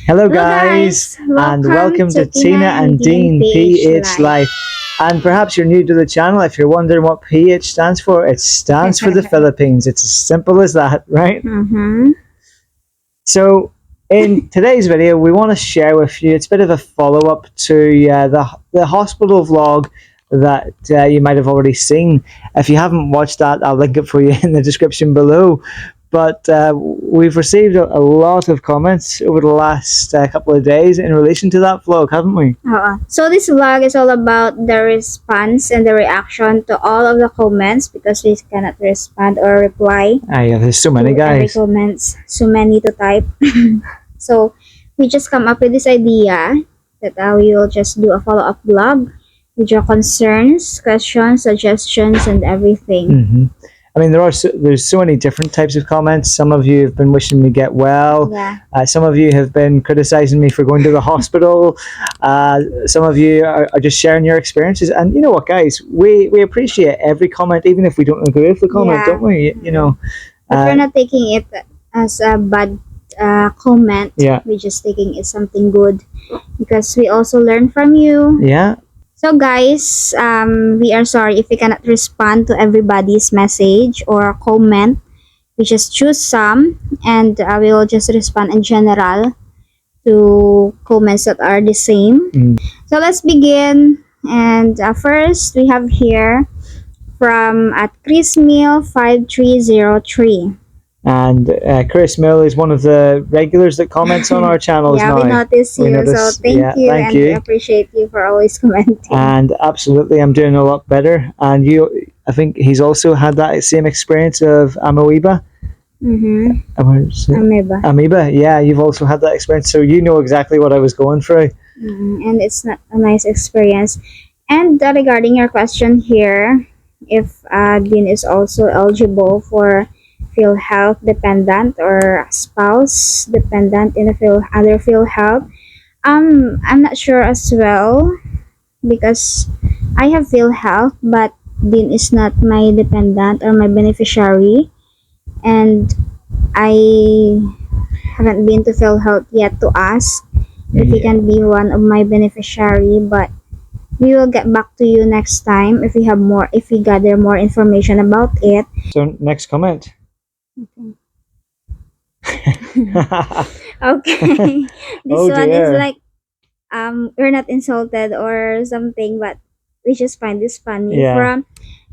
Hello, Hello guys, guys, and welcome welcome to to Tina Tina and and Dean Dean Page PH Live. Life. And perhaps you're new to the channel. If you're wondering what PH stands for, it stands for the Philippines. It's as simple as that, right? Mm-hmm. So, in today's video, we want to share with you. It's a bit of a follow-up to the hospital vlog that you might have already seen. If you haven't watched that, I'll link it for you in the description below. But we've received a lot of comments over the last couple of days in relation to that vlog, haven't we? So this vlog is all about the response and the reaction to all of the comments because we cannot respond or reply Yeah, there's so many to every guys. comments. So many to type. So we just come up with this idea that we will just do a follow-up vlog with your concerns, questions, suggestions, and everything. hmm I mean, there's so many different types of comments. Some of you have been wishing me get well. Yeah. Some of you have been criticizing me for going to the hospital. Some of you are just sharing your experiences. And you know what, guys? We appreciate every comment, even if we don't agree with the comment, Yeah. don't we? You know. But we're not taking it as a bad comment. Yeah. We're just taking it something good because we also learn from you. Yeah. So guys, we are sorry if we cannot respond to everybody's message or comment. We just choose some and we will just respond in general to comments that are the same. So let's begin. And first we have here from at chrismeal5303. And Chris Mill is one of the regulars that comments on our channels Yeah, now. we noticed you. So thank Yeah, you thank and we you. appreciate you for always commenting. And absolutely, I'm doing a lot better. And I think he's also had that same experience of amoeba. Amoeba. Amoeba, yeah, you've also had that experience, so you know exactly what I was going through. And it's not a nice experience. And regarding your question here, if Dean is also eligible for field health dependent or spouse dependent in the other field health, I'm not sure as well because I have field health, but Dean is not my dependent or my beneficiary, and I haven't been to field health yet to ask if he can be one of my beneficiary, but we will get back to you next time if we have more, if we gather more information about it. So next comment. Okay. This Oh one is dear. like we're not insulted or something, but we just find this funny. Yeah. From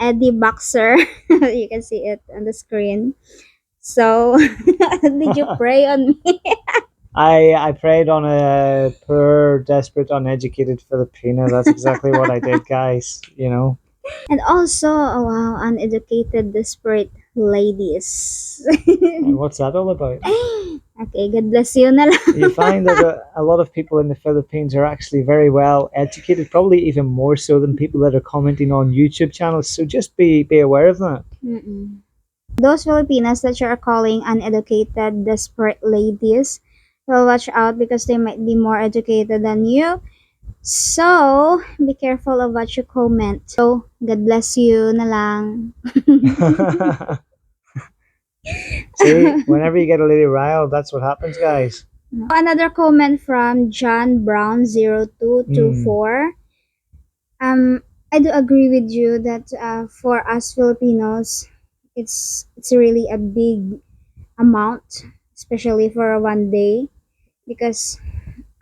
Eddie Boxer. You can see it on the screen. So did you pray on me? I preyed on a poor, desperate, uneducated Filipino. That's exactly what I did, guys. You know. And also, oh wow, uneducated, desperate ladies. What's that all about? Okay, God bless you na lang. You find that a lot of people in the Philippines are actually very well educated, probably even more so than people that are commenting on YouTube channels. So just be aware of that. Mm-mm. Those Filipinas that you are calling uneducated, desperate ladies, well, watch out because they might be more educated than you. So, be careful of what you comment. So, God bless you na lang. See, whenever you get a lady riled, that's what happens, guys. Another comment from John Brown 0224. I do agree with you that for us Filipinos, it's really a big amount, especially for one day, because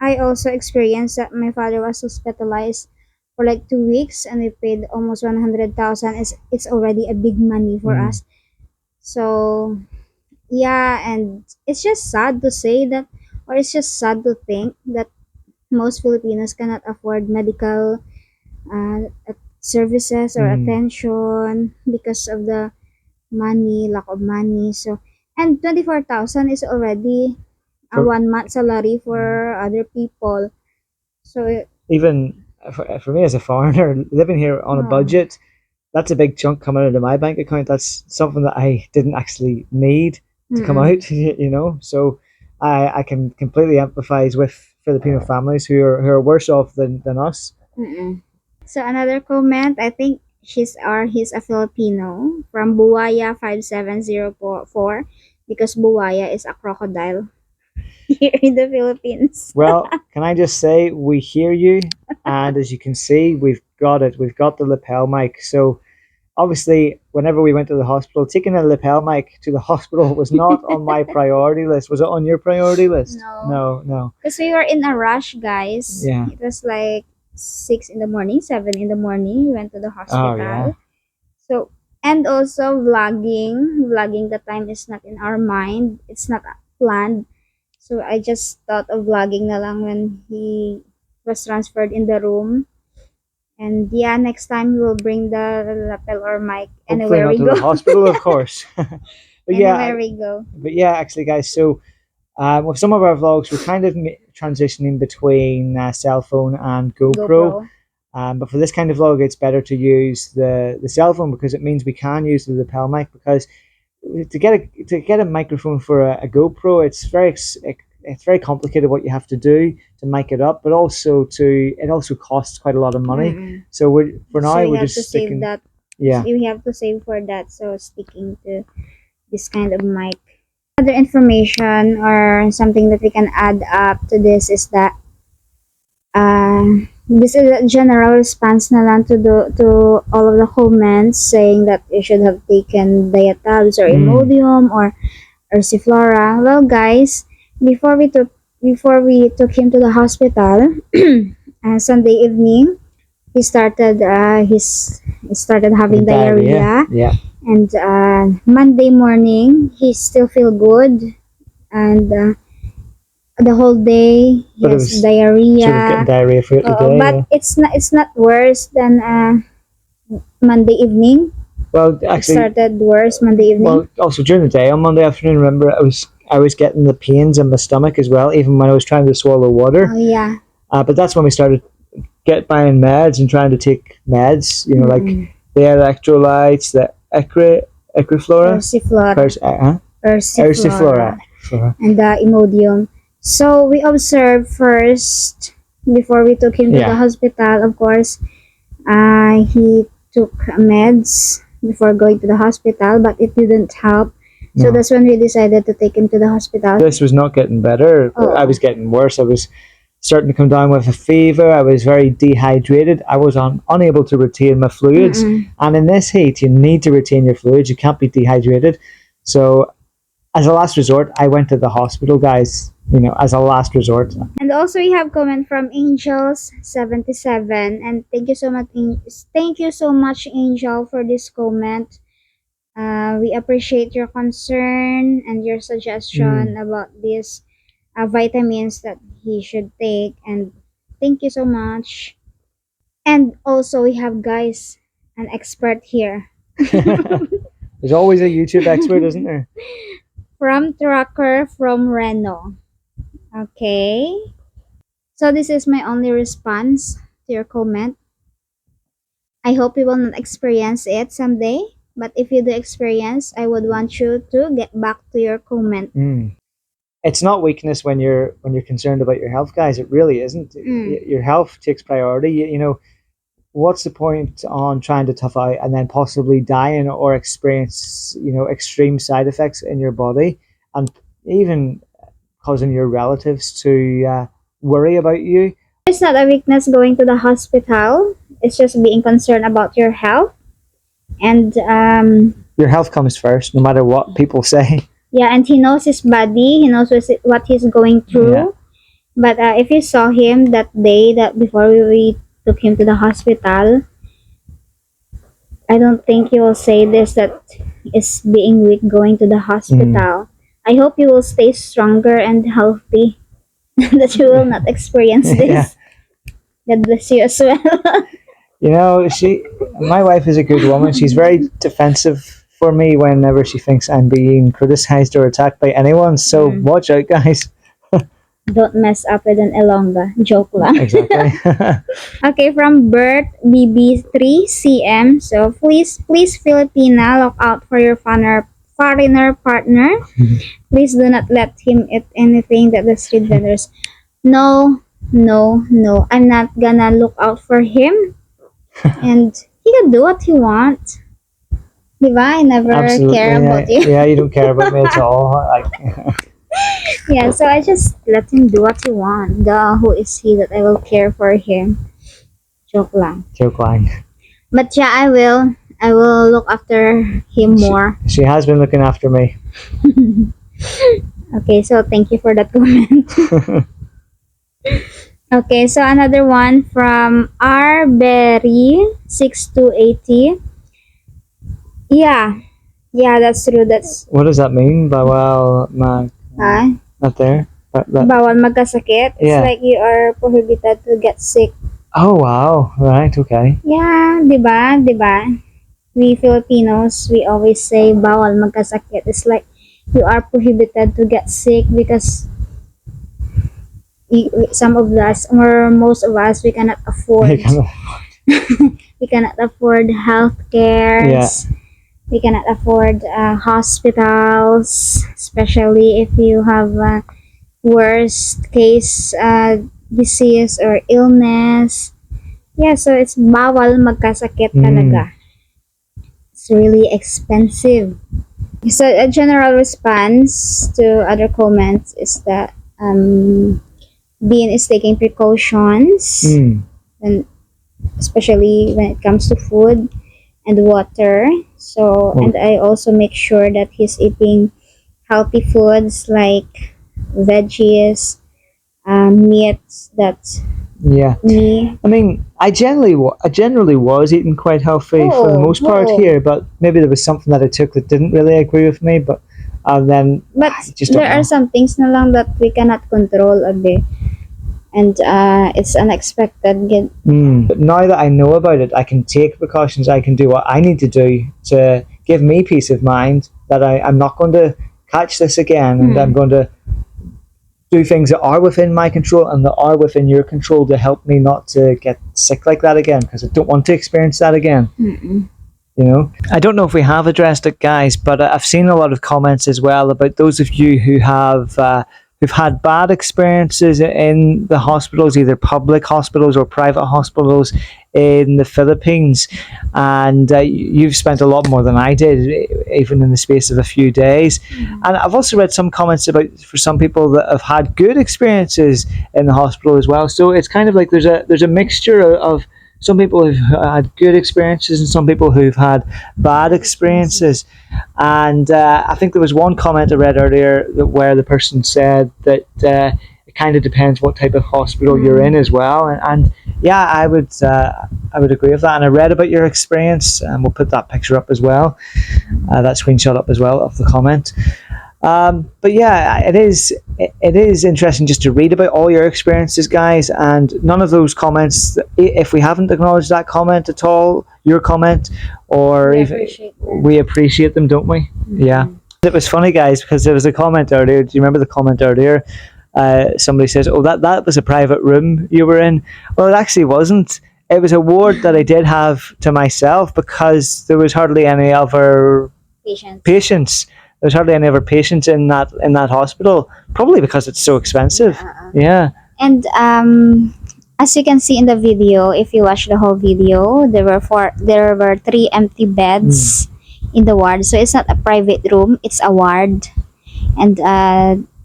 I also experienced that my father was hospitalized for like 2 weeks and we paid almost 100,000. It's already a big money for us. So yeah, and it's just sad to say that, or it's just sad to think that most Filipinos cannot afford medical services or attention because of the money, lack of money. So, and 24,000 is already a 1 month salary for other people. So Even for me as a foreigner living here on a budget, that's a big chunk coming out of my bank account. That's something that I didn't actually need to come out, you know. So I can completely empathize with Filipino families who are worse off than us. So another comment, I think he's a Filipino from Buaya 5704 because Buaya is a crocodile. here in the Philippines. Well, can I just say we hear you, and as you can see, we've got it. We've got the lapel mic. So obviously, whenever we went to the hospital, taking a lapel mic to the hospital was not on my priority list. Was it on your priority list? No, No, no. because we were in a rush, guys. Yeah. It was like 6 in the morning, 7 in the morning. We went to the Oh, yeah. hospital. So, and also vlogging the time is not in our mind. It's not planned. So I just thought of vlogging na lang when he was transferred in the room. And yeah, next time we'll bring the lapel or mic Hopefully anywhere not we to go. the hospital, of course. But yeah, Anywhere we go. actually, guys. So with some of our vlogs, we're kind of transitioning between cell phone and GoPro. GoPro. But for this kind of vlog, it's better to use the cell phone because it means we can use the lapel mic. Because to get a microphone for a GoPro, it's very complicated what you have to do to mic it up. But also it also costs quite a lot of money. Mm-mm. So for So now we we're have just to save sticking. that. Yeah. We have to save for that. So sticking to this kind of mic. Other information or something that we can add up to this is that this is a general response na lang to all of the comments saying that you should have taken diatabs or Imodium or Ursiflora. Well, guys, before we took him to the hospital, Sunday evening, he started he started having diarrhea. Yeah. And Monday morning, he still feel good, and the whole day he But it has was diarrhea. sort of getting diarrhea throughout the day. But Yeah. it's not worse than Monday evening. Well, It actually, started worse Monday evening. well, also during the day on Monday afternoon, remember I was getting the pains in my stomach as well, even when I was trying to swallow water. Oh yeah. But that's when we started buying meds and trying to take meds. You know, like the electrolytes, the Ecriflora, Ursiflora. Ursiflora, And the Imodium. So we observed first before we took him to the hospital. Of course, he took meds before going to the hospital, but it didn't help. So No. that's when we decided to take him to the hospital. This was not getting better. Oh. I was getting worse. I was starting to come down with a fever. I was very dehydrated. I was unable to retain my fluids. And in this heat, you need to retain your fluids. You can't be dehydrated. So as a last resort, I went to the hospital, guys. You know, as a last resort. And also we have comment from Angels77, and thank you so much, Angel, for this comment. We appreciate your concern and your suggestion about these vitamins that he should take, and thank you so much. And also we have, guys, an expert here. There's always a YouTube expert, isn't there? From Tracker from Reno. Okay. So this is my only response to your comment. I hope you will not experience it someday. But if you do experience, I would want you to get back to your comment. It's not weakness when you're concerned about your health, guys. It really isn't. Your health takes priority. You know, what's the point on trying to tough out and then possibly dying or experience, you know, extreme side effects in your body and even causing your relatives to worry about you? It's not a weakness going to the hospital. It's just being concerned about your health. And your health comes first, no matter what people say. Yeah, and he knows his body. He knows what he's going through. Yeah. But if you saw him that day that before we took him to the hospital, I don't think you will say this that is being weak going to the hospital. I hope you will stay stronger and healthy. That you will not experience this. Yeah. God bless you as well. You know, my wife is a good woman. She's very defensive for me whenever she thinks I'm being criticized or attacked by anyone. So watch out, guys. Don't mess up with an Elonga. Joke lang. Exactly. Okay, from Bert BB3CM. So please, Filipina, look out for your foreigner partner. Please do not let him eat anything that the street vendors. No. I'm not gonna look out for him. And he can do what he wants. Diba? I never care about you. Yeah, you don't care about me at all. Like, Yeah, so I just let him do what he wants. Who is he that I will care for him? Joke lang. Joke line. But yeah, I will. I will look after him more. She has been looking after me. Okay, so thank you for that comment. Okay, so another one from rberry6280. Yeah, yeah, that's true. That's What does that mean? Bawal ah, not there. That, bawal magkasakit. It's yeah. like you are prohibited to get sick. Oh wow. Right. Okay. Yeah, di ba? Di ba? We Filipinos, we always say bawal magkasakit. It's like you are prohibited to get sick because some of us or most of us we cannot afford we cannot afford health Yeah. cares. We cannot afford hospitals, especially if you have a worst case disease or illness. Yeah, so it's bawal magkasakit talaga. It's really expensive. So a general response to other comments is that Bean is taking precautions, Mm. and especially when it comes to food and water. So, and I also make sure that he's eating healthy foods like veggies, meats. That's Yeah. me. I mean, I generally was eating quite healthy for the most part Oh. here, but maybe there was something that I took that didn't really agree with me. But then But I just don't there are know. some things na lang that we cannot control a bit. And it's unexpected. But now that I know about it, I can take precautions. I can do what I need to do to give me peace of mind that I'm not going to catch this again, and I'm going to do things that are within my control and that are within your control to help me not to get sick like that again, because I don't want to experience that again. Mm-mm. You know, I don't know if we have addressed it, guys, but I've seen a lot of comments as well about those of you who have who've had bad experiences in the hospitals, either public hospitals or private hospitals in the Philippines, and you've spent a lot more than I did, even in the space of a few days. And I've also read some comments about for some people that have had good experiences in the hospital as well. So it's kind of like there's a mixture of some people who've had good experiences and some people who've had bad experiences. And I think there was one comment I read earlier where the person said that it kind of depends what type of hospital you're in as well. And yeah, I would agree with that. And I read about your experience, and we'll put that picture up as well, that screenshot up as well of the comment. But yeah, it is interesting just to read about all your experiences, guys, and none of those comments, if we haven't acknowledged that comment at all, your comment, or we appreciate them, don't we? Mm-hmm. Yeah. It was funny, guys, because there was a comment earlier. Do you remember the comment earlier? Somebody says, "Oh, that was a private room you were in." Well, it actually wasn't. It was a ward that I did have to myself because there was hardly any other patients. There's hardly any other patients in that hospital, probably because it's so expensive. Yeah. And as you can see in the video, if you watch the whole video, there were 3 empty beds in the ward. So it's not a private room, it's a ward. And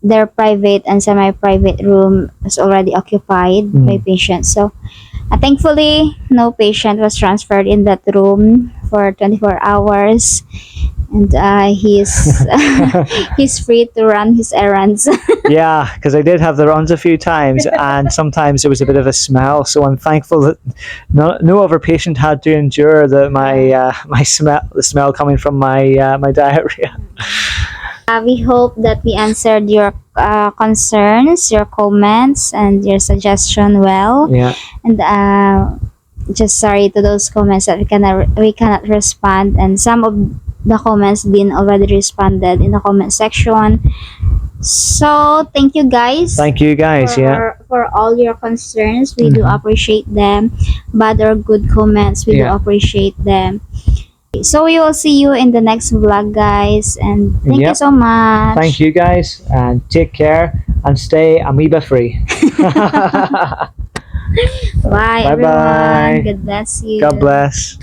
their private and semi-private room was already occupied by patients. So thankfully, no patient was transferred in that room for 24 hours. And he's free to run his errands. Yeah, because I did have the runs a few times, and sometimes there was a bit of a smell. So I'm thankful that no other patient had to endure my smell, the smell coming from my diarrhea. We hope that we answered your concerns, your comments, and your suggestion well. Yeah. And just sorry to those comments that we cannot respond, and some of the comments been already responded in the comment section. So thank you, guys. Thank you, guys. For all your concerns. We do appreciate them. Bad or good comments, we do appreciate them. So we will see you in the next vlog, guys, and thank you so much. Thank you, guys, and take care and stay amoeba free. Bye, everyone. Bye. God bless you. God bless.